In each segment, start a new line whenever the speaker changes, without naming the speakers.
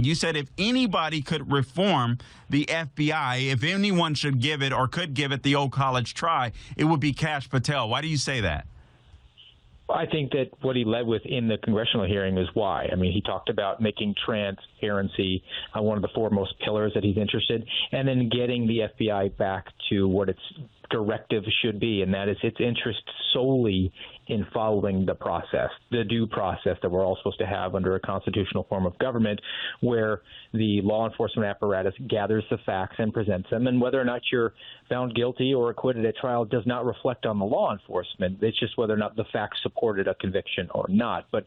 You said if anybody could reform the FBI, if anyone should give it or could give it the old college try, it would be Kash Patel. Why do you say that?
I think that what he led with in the congressional hearing is why. I mean, he talked about making transparency one of the foremost pillars that he's interested, and then getting the FBI back to what its directive should be, and that is its interest solely in following the process, the due process that we're all supposed to have under a constitutional form of government, where the law enforcement apparatus gathers the facts and presents them, and whether or not you're found guilty or acquitted at trial does not reflect on the law enforcement. It's just whether or not the facts supported a conviction or not. But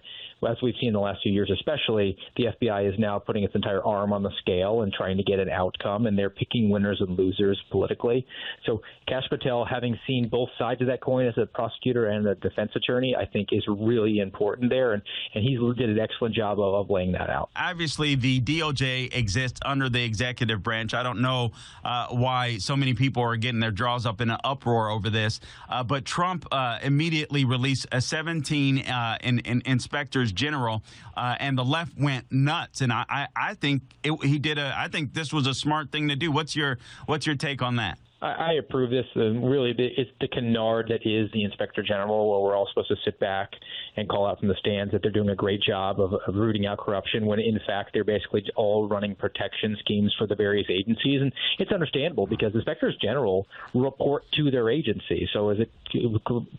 as we've seen in the last few years especially, the FBI is now putting its entire arm on the scale and trying to get an outcome, and they're picking winners and losers politically. So Kash Patel, having seen both sides of that coin as a prosecutor and a defense attorney, I think is really important there, and he did an excellent job of laying that out.
Obviously, the DOJ exists under the executive branch. I don't know why so many people are getting their jaws up in an uproar over this, but Trump immediately released 17 inspectors general, and the left went nuts. And I think I think this was a smart thing to do. What's your take on that?
I approve this. Really, it's the canard that is the Inspector General, where we're all supposed to sit back and call out from the stands that they're doing a great job of rooting out corruption, when in fact they're basically all running protection schemes for the various agencies. And it's understandable because Inspectors General report to their agency. So as it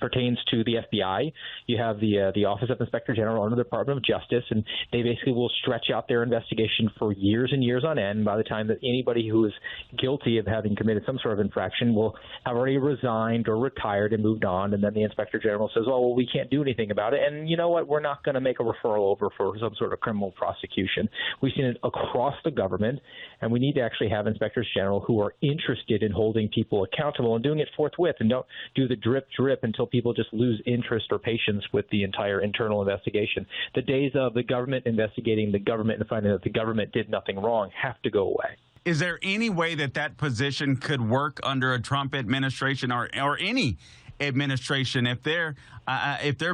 pertains to the FBI, you have the Office of Inspector General under the Department of Justice, and they basically will stretch out their investigation for years and years on end. By the time that anybody who is guilty of having committed some sort of infraction will have already resigned or retired and moved on, and then the Inspector General says, oh, well, we can't do anything about it, and you know what, we're not going to make a referral over for some sort of criminal prosecution. We've seen it across the government, and we need to actually have Inspectors General who are interested in holding people accountable and doing it forthwith, and don't do the drip until people just lose interest or patience with the entire internal investigation. The days of the government investigating the government and finding that the government did nothing wrong have to go away.
Is there any way that position could work under a Trump administration or any administration if they're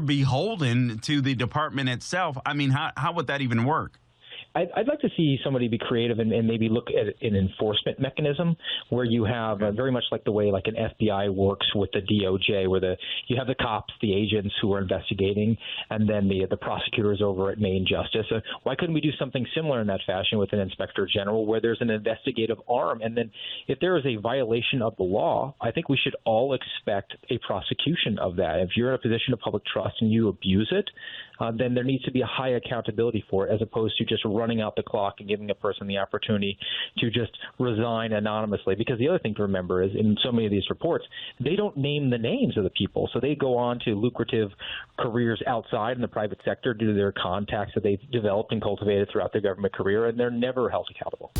beholden to the department itself? I mean, how would that even work?
I'd like to see somebody be creative and maybe look at an enforcement mechanism where you have very much like the way like an FBI works with the DOJ, where you have the cops, the agents who are investigating, and then the prosecutors over at Main Justice. Why couldn't we do something similar in that fashion with an Inspector General, where there's an investigative arm? And then if there is a violation of the law, I think we should all expect a prosecution of that. If you're in a position of public trust and you abuse it, then there needs to be a high accountability for it, as opposed to just running out the clock and giving a person the opportunity to just resign anonymously. Because the other thing to remember is in so many of these reports, they don't name the names of the people. So they go on to lucrative careers outside in the private sector due to their contacts that they've developed and cultivated throughout their government career, and they're never held accountable.